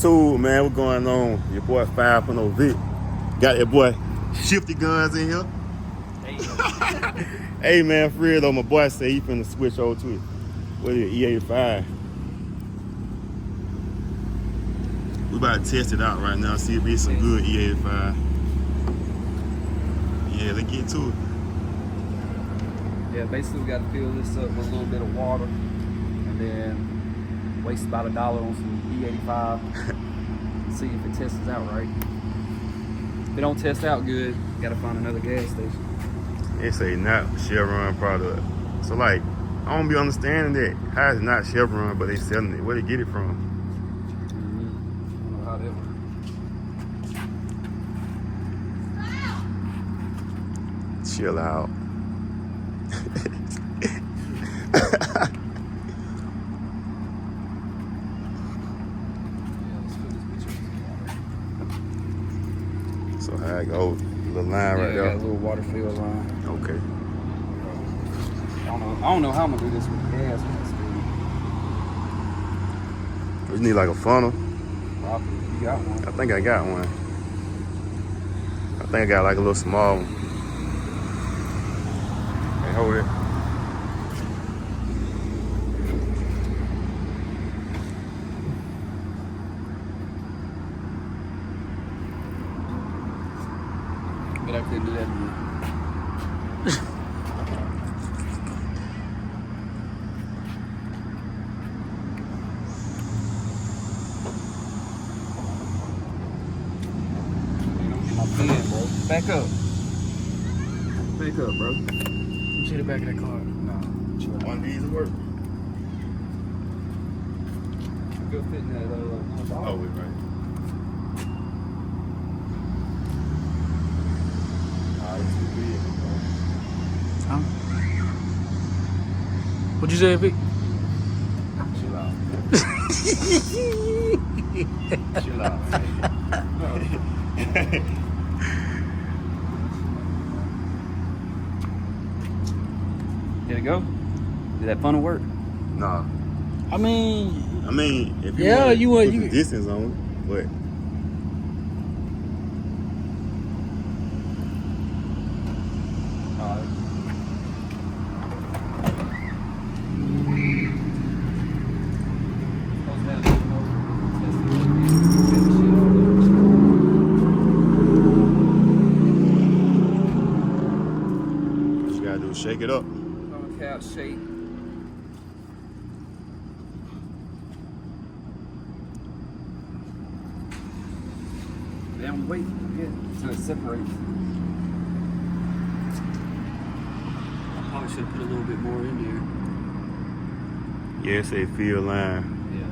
YouTube, man. What's going on? Your boy 5.0 Vic. Got that boy Shifty Guns in here. Hey, man, for real though, my boy said he finna switch over to it. What is it, E85? We about to test it out right now, see if it's some good E85. Yeah, let's get to it. Yeah, basically we got to fill this up with a little bit of water and then waste about $1 on some E85. See if it tests out right. If it don't test out good, gotta find another gas station. They say not Chevron product. So like, I don't be understanding that. How is it not Chevron, but they selling it? Where they get it from? I don't know how that works. Chill out. So how I go? Little line right there. Got a little water fill line. Okay. I don't know how I'm gonna do this with the gas. You need like a funnel. Probably. You got one. I think I got one. I think I got like a little small one. Hey, hold it. But I couldn't do that anymore. My pen, bro. Back up. Back up, bro. You see the back of that car? No. One of these will work. Go fit in that Oh, wait, right. Huh? What'd you say, Vic? Chill out. Chill out. Did it go? Did that funnel work? Nah. I mean, if you yeah, want you put want the you. distance on it, but what you gotta do is shake it up. On cap shake. Damn, wait, so it separates. I probably should have put a little bit more in there. Yeah, it say field line. Yeah.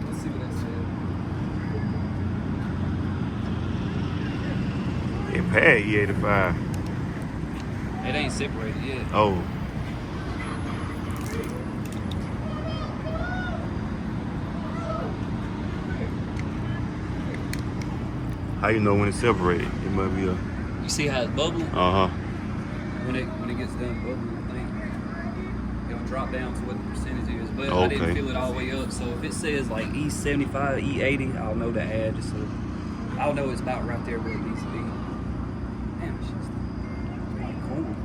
Let's see what that says. It pad E85. It ain't separated yet. Oh. How you know when it's separated? It might be a. You see how it's bubbling? When it gets done bubbling, I think it'll drop down to what the percentage is. But I didn't fill it all the way up, so if it says like E75, E80, I'll know to add just so I'll know it's about right there where it needs to be. Damn, it's just like corn.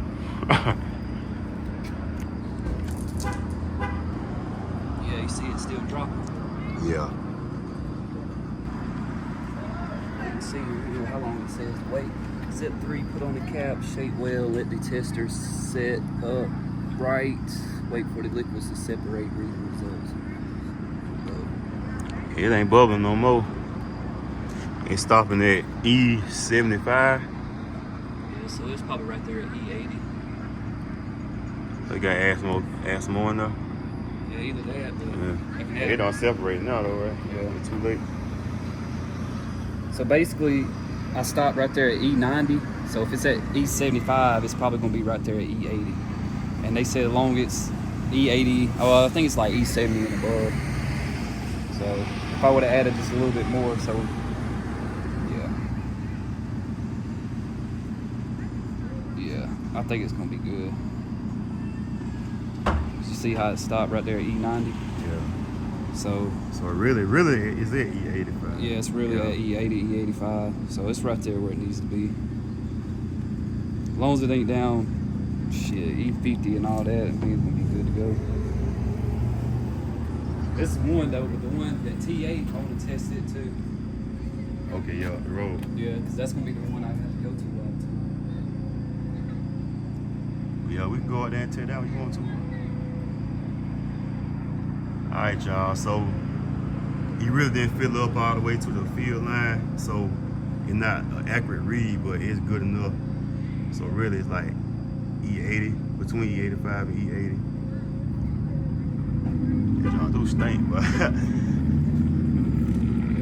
Yeah, you see it still dropping. Yeah. See here how long it says to wait. Step 3, put on the cap, shake well, let the tester set up right, wait for the liquids to separate, read the results. It ain't bubbling no more. It's stopping at E75. Yeah, so it's probably right there at E80. So you gotta add some more in there. Yeah, either that, but I can add It don't separate now though, right? Yeah. It's too late. So basically, I stopped right there at E90. So if it's at E75, it's probably gonna be right there at E80. And they said as long as it's E80, I think it's like E70 and above. So if I would have added just a little bit more, so yeah, I think it's gonna be good. You see how it stopped right there at E90? Yeah. So really is it E85? yeah, it's really at E80, E85. So it's right there where it needs to be. As long as it ain't down, shit, E50 and all that, I think it's gonna be good to go. This is one though, but the one that T8, I want to test it too. Okay, yeah, the road. Yeah, because that's gonna be the one I have to go to all the time. Yeah, we can go out there and tear that if you want to. Alright, y'all, so he really didn't fill up all the way to the field line, so it's not an accurate read, but it's good enough. So really it's like E80, between E85 and E80. Y'all do stink, but Yeah,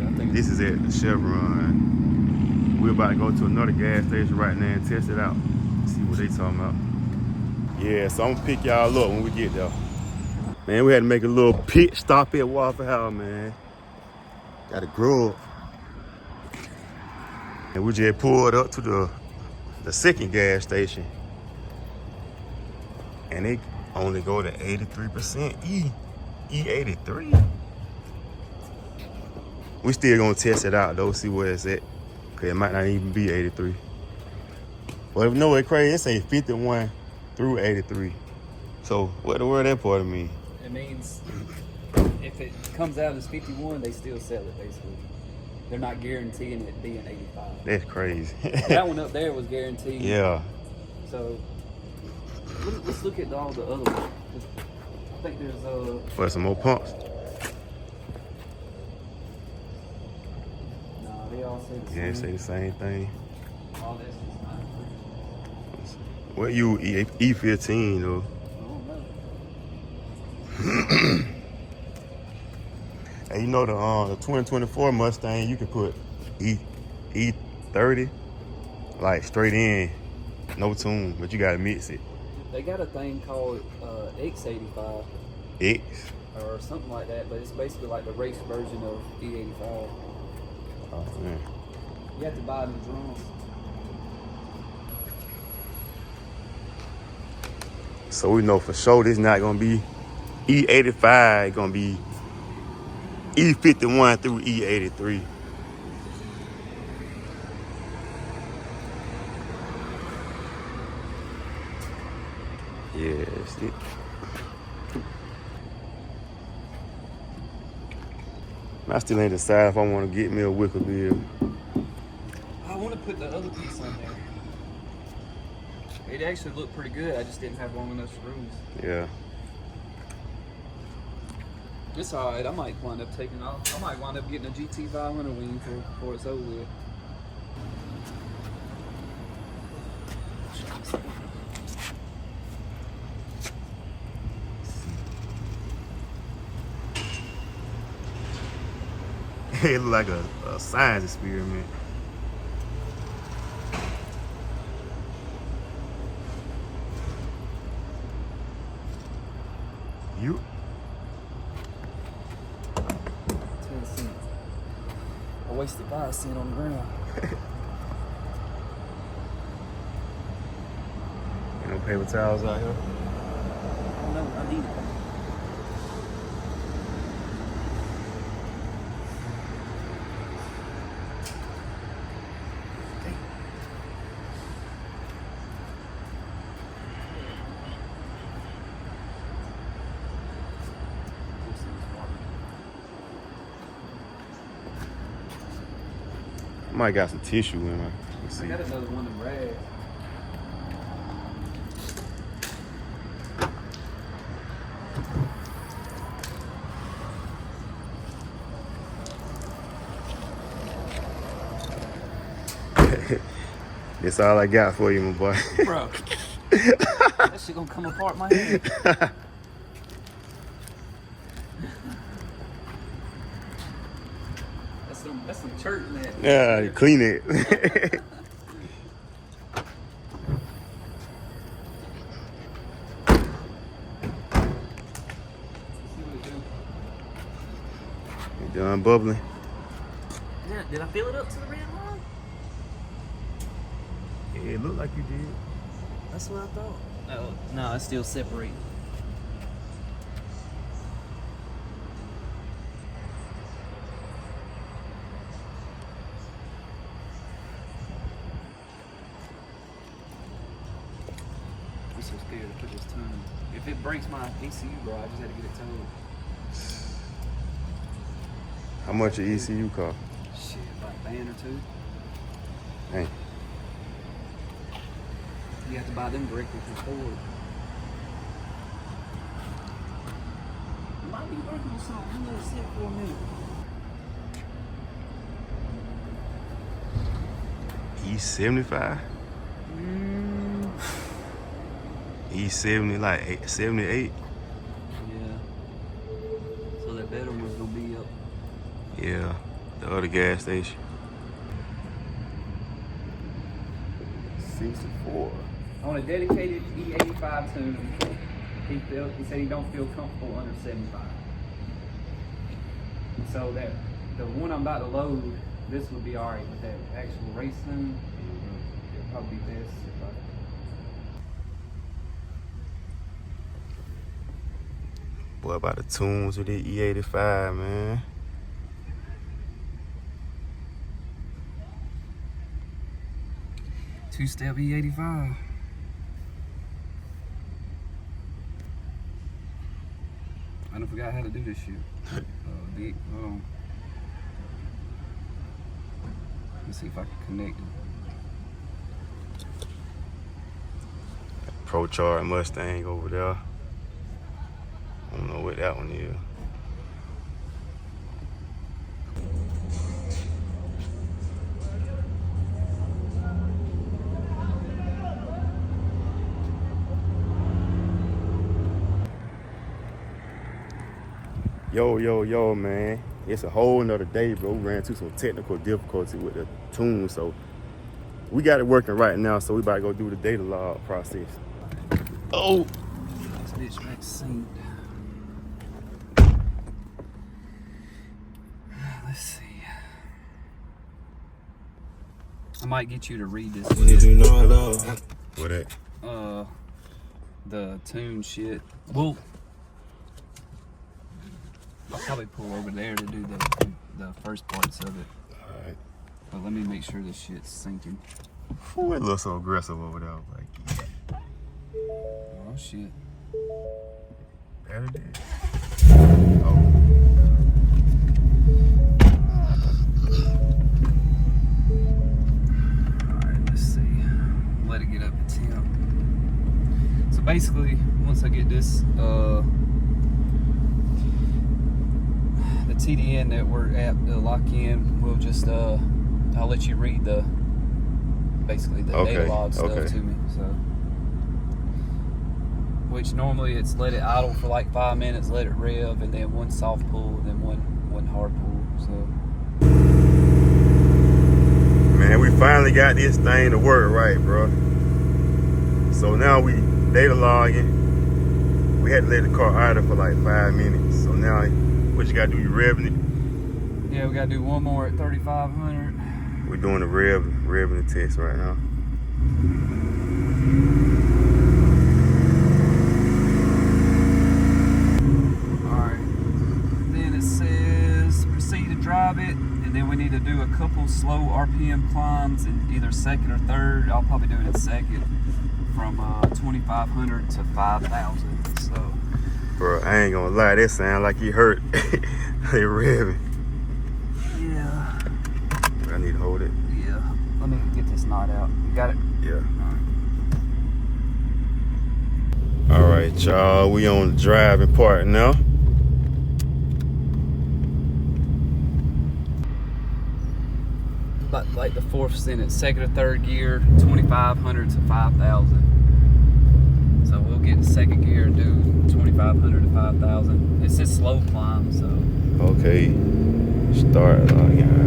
I think this is at the Chevron. We're about to go to another gas station right now and test it out. See what they talking about. Yeah, so I'm gonna pick y'all up when we get there. Man, we had to make a little pit stop at Waffle House, man. Got a grub. And we just pulled up to the second gas station. And they only go to 83% E83. We still gonna test it out though, see where it's at. Cause it might not even be 83. But if you know what's crazy, it say 51 through 83. So what the word that part of mean? it means if it comes out as 51, they still sell it basically. They're not guaranteeing it being 85. That's crazy. That one up there was guaranteed. Yeah. So let's look at all the other ones. I think there's For some more pumps. nah, they all say the same. Yeah, they say the same thing. All this is not free. What you E15 though? I don't know. And you know the 2024 Mustang, you can put E30 like straight in, no tune, but you gotta mix it. They got a thing called X85 X. or something like that, but it's basically like the race version of E85. Oh man. You have to buy the drums. So we know for sure this not gonna be E85, it's gonna be E51 through E83. Yeah, that's it. I still ain't decided if I want to get me a wicker bill. I want to put the other piece on there. It actually looked pretty good. I just didn't have long enough screws. Yeah. It's alright. I might wind up taking off. I might wind up getting a GT500 wing before it's over with. It look like a science experiment. You? 10 cents. I wasted 5 cents on the ground. Ain't no paper towels out here. I don't know. I need it. I might got some tissue in there. Let's see. I got another one in red. That's all I got for you, my boy. Bro, that shit gonna come apart my head. That's some church net. Yeah, you clean it. You done bubbling? Did I fill it up to the red line? Yeah, it looked like you did. That's what I thought. Oh, no, it's still separating. I'm so scared to put this tune. If it breaks my ECU, bro, I just had to get it towed. How much your ECU cost? Shit, like a band or two. Dang. You have to buy them directly from Ford. Might be working on something. I'm gonna sit for a minute. E75? E70, like 78? Yeah. So that better one's gonna be up. Yeah, the other gas station. 64. On a dedicated E85 tune, he said he don't feel comfortable under 75. So that the one I'm about to load, this would be alright, but that actual race tune, it'd probably be best if I. Boy, about the tunes with the E85, man. Two-step E85. I done forgot how to do this shit. Hold on. Let's see if I can connect it. Pro Chart Mustang over there. I don't know what that one is. Yo, man. It's a whole nother day, bro. We ran into some technical difficulty with the tune, so we got it working right now, so we about to go do the data log process. Oh! This bitch back synced. Let's see. I might get you to read this. What that? The tune shit. Well, I'll probably pull over there to do the first parts of it. Alright. But let me make sure this shit's syncing. Ooh, it looks so aggressive over there. Like, Oh shit. there it is. Oh. Alright, let's see. Let it get up to temp. So basically, once I get this, the TDN that we're at to lock in, we'll just I'll let you read basically the data log stuff to me. So, which normally it's let it idle for like 5 minutes, let it rev, and then one soft pull, and then one hard pull. So, Man, we finally got this thing to work right, bro. So now we data logging. We had to let the car idle for like 5 minutes. So now, what you gotta do? You revving it? yeah, we gotta do one more at 3,500. We're doing the revving the test right now. Alright. Then it says proceed to drive it, and then we need to do a couple slow RPM climbs in either second or third. I'll probably do it in second, from 2,500 to 5,000. So, Bro, I ain't gonna lie, that sound like he hurt. They revving. yeah. I need to hold it. Yeah. Let me get this knot out. You got it? Yeah. All right, y'all. We on the driving part now. About like the fourth sentence, second or third gear, 2,500 to 5,000. So we'll get the second gear and do 2,500 to 5,000. It's just slow climb, so. Okay. Start logging.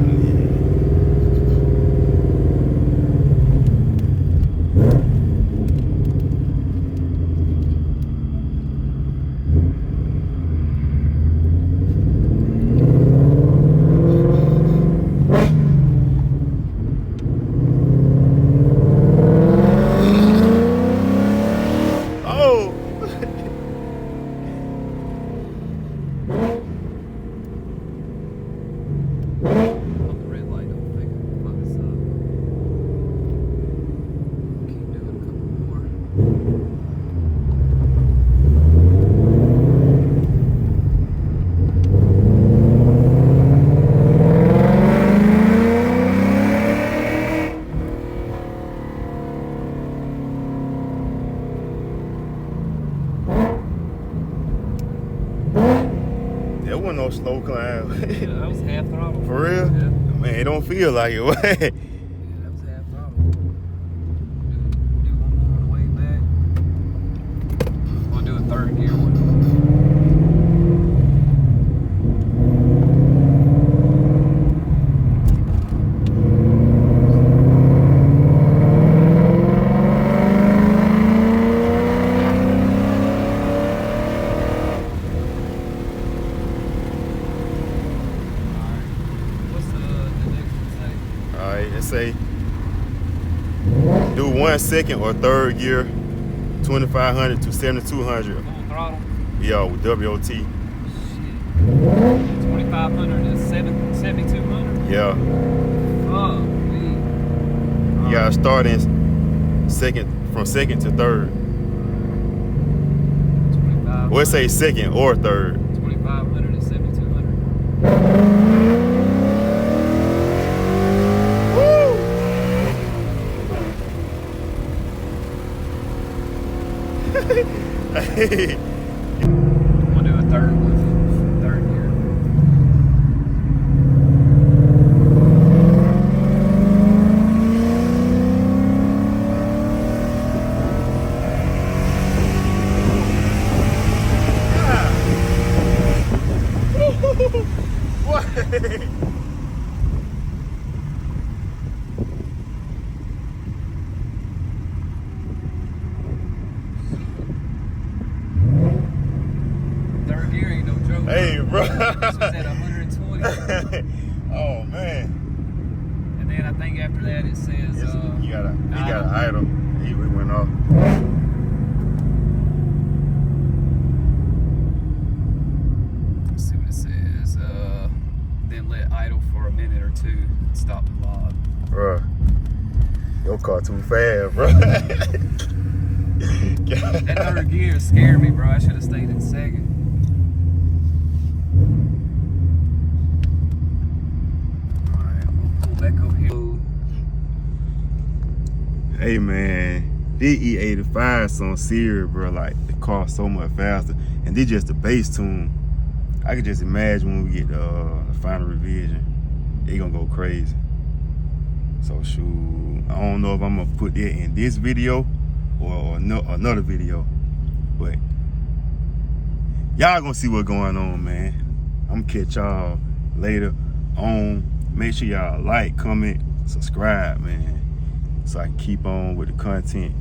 no slow climb. Yeah, that was half throttle. For real? Yeah. Man, it don't feel like it. Yeah, that was half throttle. Do one more on the way back. We'll do a third gear one. Let's say do 1 second or third gear, 2500 to 7200. Full throttle. Yeah, with WOT. Shit. 2500 to 7200. Yeah. Fuck me. You gotta start in second, from second to third. 25. Well, let's say second or third. 2500 to 7200. Hey. We'll do a third one. Third gear. What? Third gear ain't no joke. Hey, bro. This was at 120. Oh man. And then I think after that it says he got an idle. He went off. Let's see what it says. Then let idle for a minute or two. Stop the log. Bruh. Your car too fast, bro. That third gear scared me, bro. I should have stayed in second. Alright, I'm gonna pull back up here. Hey man, this E85 some serious, bro. Like the car so much faster, and this just the bass tune. I could just imagine when we get the final revision, it gonna go crazy. So shoot, I don't know if I'm gonna put that in this video or another video, but y'all gonna see what's going on, man. I'm gonna catch y'all later on. Make sure y'all like, comment, subscribe, man, so I can keep on with the content.